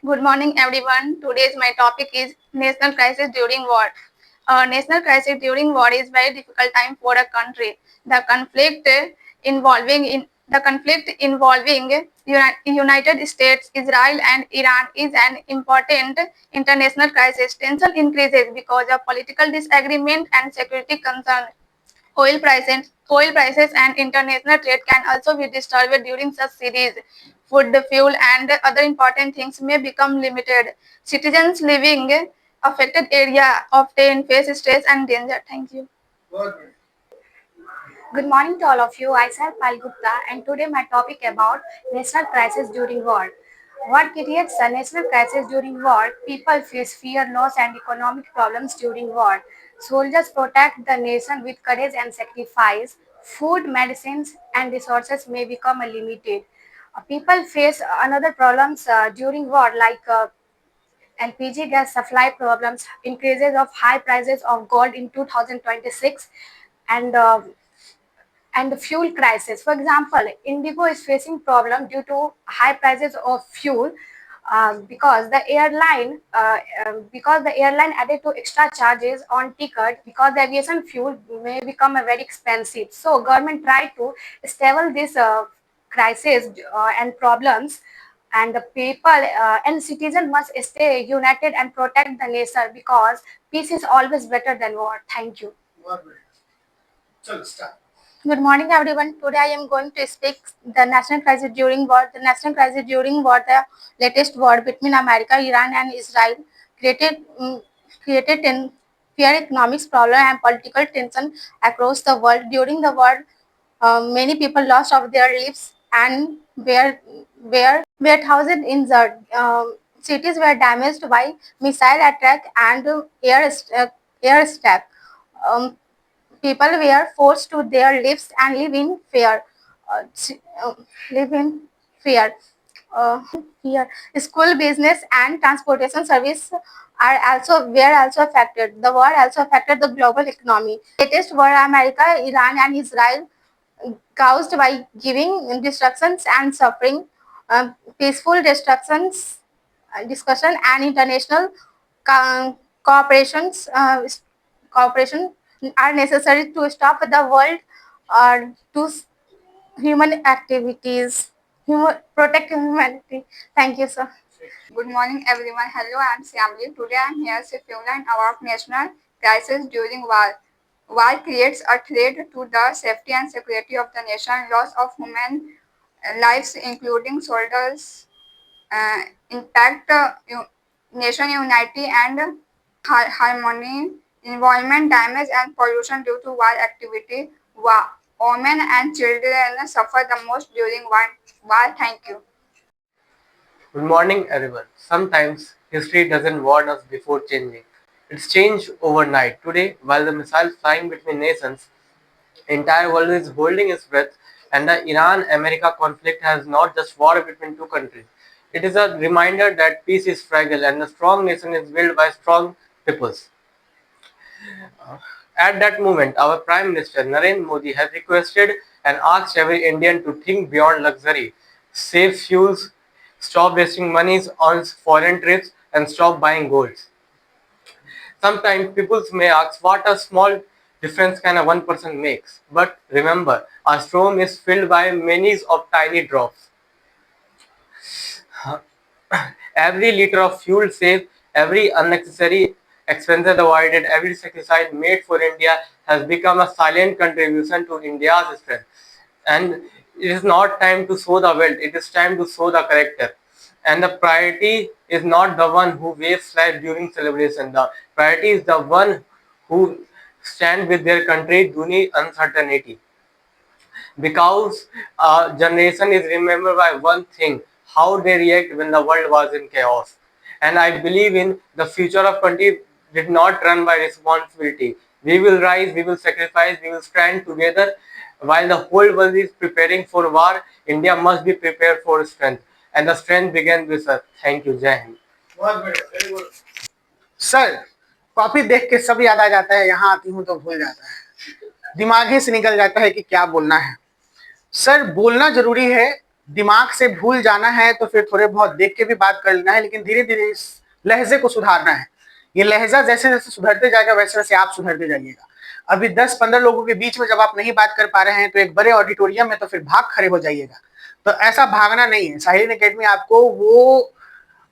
Good morning, everyone. Today's my topic is national crisis during war. National crisis during war is very difficult time for a country. The conflict involving United States, Israel, and Iran is an important international crisis. Tension increases because of political disagreement and security concerns. Oil prices and international trade can also be disturbed during such series. Food, fuel, and other important things may become limited. Citizens living affected area often face stress and danger. Thank you. Good morning to all of you. I am Pal Gupta and today my topic about national crisis during war. What creates a national crisis during war? People face fear, loss and economic problems during war. Soldiers protect the nation with courage and sacrifice. Food, medicines and resources may become limited. People face another problems during war like LPG gas supply problems, increases of high prices of gold in 2026 and the fuel crisis. For example, Indigo is facing problem due to high prices of fuel because the airline added to extra charges on ticket because the aviation fuel may become very expensive. So government tried to stable this crisis and problems, and the people and citizens must stay united and protect the nation because peace is always better than war. Thank you. Good morning, everyone. Today I am going to speak the national crisis during war. The national crisis during war, the latest war between America, Iran, and Israel, created fear, economics problem, and political tension across the world. During the war, many people lost of their lives and were thousands injured. Cities were damaged by missile attack and air attack. Um, People were forced to their lives and live in fear. Uh, s- uh, live in fear. Fear. School, business, and transportation service were also affected. The war also affected the global economy. Latest war, America, Iran, and Israel caused by giving destructions and suffering. Peaceful discussion and international cooperations cooperation are necessary to stop the world or to human activities, protect humanity. Thank you, sir. Good morning, everyone. Hello, I am Syamli. Today I am here to explain about national crisis during war. War creates a threat to the safety and security of the nation. Loss of human lives, including soldiers, impact nation unity and harmony, environment damage and pollution due to war activity. Women and children suffer the most during war. Thank you. Good morning, everyone. Sometimes history doesn't warn us before changing. It's changed overnight. Today, while the missile flying between nations, entire world is holding its breath, and the Iran-America conflict has not just war between two countries. It is a reminder that peace is fragile and a strong nation is built by strong peoples. At that moment, our Prime Minister Narendra Modi has requested and asked every Indian to think beyond luxury, save fuels, stop wasting monies on foreign trips, and stop buying golds. Sometimes people may ask what a small difference can a one person makes. But remember, a storm is filled by many of tiny drops. Every liter of fuel saved, every unnecessary expense avoided, every sacrifice made for India has become a silent contribution to India's strength. And it is not time to show the wealth, it is time to show the character. And the priority is not the one who waves flag during celebration. The priority is the one who stand with their country during uncertainty, because a generation is remembered by one thing: how they react when the world was in chaos. And I believe in the future of country did not run by responsibility. We will rise, we will sacrifice, we will stand together. While the whole world is preparing for war, India must be prepared for strength, and the strength begins with us. Thank you. Jai Hind. Sir, copy देख के सब याद आ जाता है, यहाँ आती हूँ तो भूल जाता है, दिमाग ही से निकल जाता है कि क्या बोलना है। सर, बोलना जरूरी है, दिमाग से भूल जाना है तो फिर थोड़े बहुत देख के भी बात कर लेना है, लेकिन धीरे धीरे इस लहजे को सुधारना है। ये लहजा जैसे जैसे सुधरते जाएगा वैसे वैसे आप सुधरते जाइएगा। अभी 10-15 लोगों के बीच में जब आप नहीं बात कर पा रहे हैं तो एक बड़े ऑडिटोरियम में तो फिर भाग खड़े हो जाइएगा। तो ऐसा भागना नहीं है। साहिल एकेडमी आपको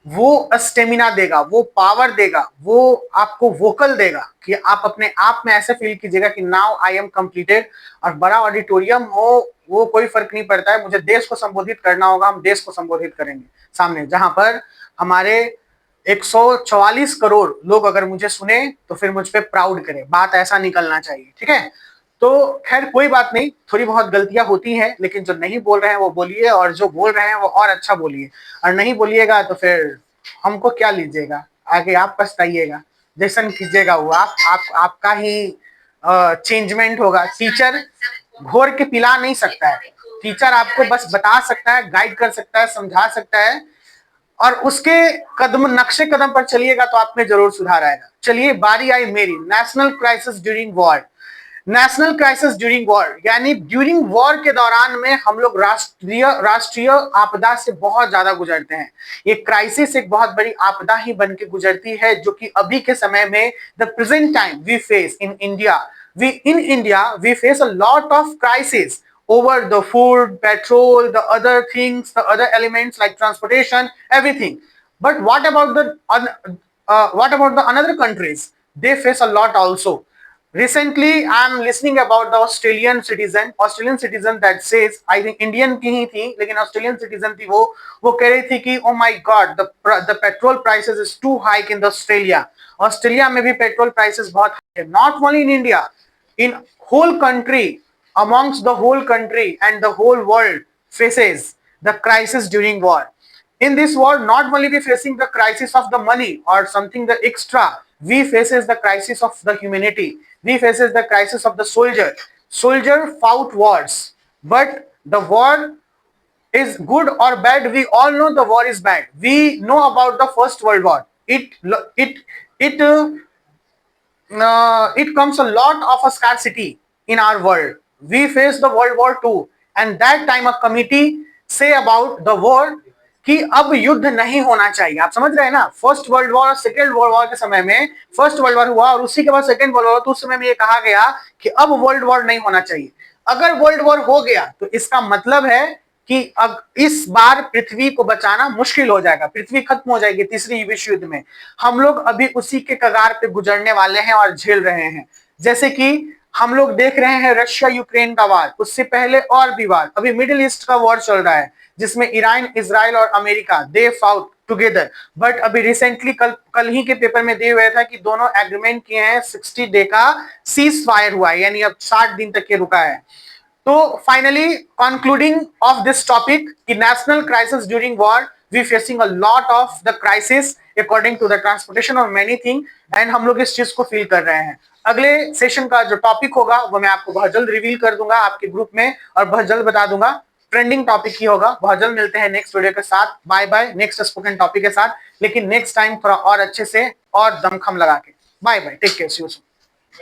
वो स्टेमिना देगा, वो पावर देगा, वो आपको वोकल देगा कि आप अपने आप में ऐसे फील कीजिएगा कि नाउ आई एम कंप्लीटेड। और बड़ा ऑडिटोरियम हो वो कोई फर्क नहीं पड़ता है, मुझे देश को संबोधित करना होगा, हम देश को संबोधित करेंगे सामने, जहां पर हमारे 144 करोड़ लोग अगर मुझे सुने तो फिर मुझ पे प्राउड करें। बात ऐसा निकलना चाहिए, ठीक है। तो खैर कोई बात नहीं, थोड़ी बहुत गलतियां होती हैं, लेकिन जो नहीं बोल रहे हैं वो बोलिए, और जो बोल रहे हैं वो और अच्छा बोलिए। और नहीं बोलिएगा तो फिर हमको क्या लीजिएगा, आगे आप पछताइएगा। जैसन कीजिएगा वो आपका ही चेंजमेंट होगा। टीचर घोर के पिला नहीं सकता है, टीचर आपको बस बता सकता है, गाइड कर सकता है, समझा सकता है, और उसके कदम नक्शे कदम पर चलिएगा तो आप में जरूर सुधार आएगा। चलिए बारी आई मेरी, national crisis during war. National crisis during war यानी ड्यूरिंग वॉर के दौरान में हम लोग राष्ट्रीय आपदा से बहुत ज्यादा गुजरते हैं। ये क्राइसिस एक बहुत बड़ी आपदा ही बन के गुजरती है, जो कि अभी के समय में the present time we face in India. We face a lot of crisis over the food, petrol, the other things, the other elements like transportation, everything. But what about the another countries? They face a lot also. Recently I am listening about the Australian citizen that says, I think Indian की ही थी लेकिन Australian citizen थी, वो कह रही थी कि oh my god, the petrol prices is too high in the Australia में भी पेट्रोल प्राइसेस बहुत हाई है। Not only in India, in whole country, amongst the whole country and the whole world faces the crisis during war. In this war, not only we facing the crisis of the money or something the extra, we faces the crisis of the humanity. We faces the crisis of the soldier fought wars, but the war is good or bad. We all know the war is bad. We know about the First World War. It comes a lot of a scarcity in our world. We face the World War II, and that time a committee say about the war कि अब युद्ध नहीं होना चाहिए। आप समझ रहे हैं ना, फर्स्ट वर्ल्ड वॉर और सेकेंड वर्ल्ड वॉर के समय में फर्स्ट वर्ल्ड वॉर हुआ और उसी के बाद सेकेंड वर्ल्ड वॉर, तो उस समय में ये कहा गया कि अब वर्ल्ड वॉर नहीं होना चाहिए। अगर वर्ल्ड वॉर हो गया तो इसका मतलब है कि अब इस बार पृथ्वी को बचाना मुश्किल हो जाएगा, पृथ्वी खत्म हो जाएगी तीसरी विश्व युद्ध में। हम लोग अभी उसी के कगार पे गुजरने वाले हैं और झेल रहे हैं। जैसे कि हम लोग देख रहे हैं रशिया यूक्रेन का वार, उससे पहले और भी वार, अभी मिडिल ईस्ट का वॉर चल रहा है जिसमें ईरान, इजराइल और America they fought together. But अभी रिसेंटली कल ही के पेपर में दिए हुए था कि दोनों एग्रीमेंट किए हैं, 60 डे का सीज फायर हुआ है, यानी अब 60 दिन तक ये रुका है। तो finally concluding of this topic कि national crisis during war, we facing a lot of the crisis according to the transportation और मेनी थिंग, एंड हम लोग इस चीज को फील कर रहे हैं। अगले सेशन का जो टॉपिक होगा वो मैं आपको बहुत जल्द रिवील कर दूंगा आपके ग्रुप में और बहुत जल्द बता दूंगा। ट्रेंडिंग टॉपिक ही होगा। बहुत जल्द मिलते हैं नेक्स्ट वीडियो के साथ। Bye bye, next spoken topic के साथ, लेकिन नेक्स्ट टाइम थोड़ा और अच्छे से और दमखम लगा के। Bye bye, take care, see you soon.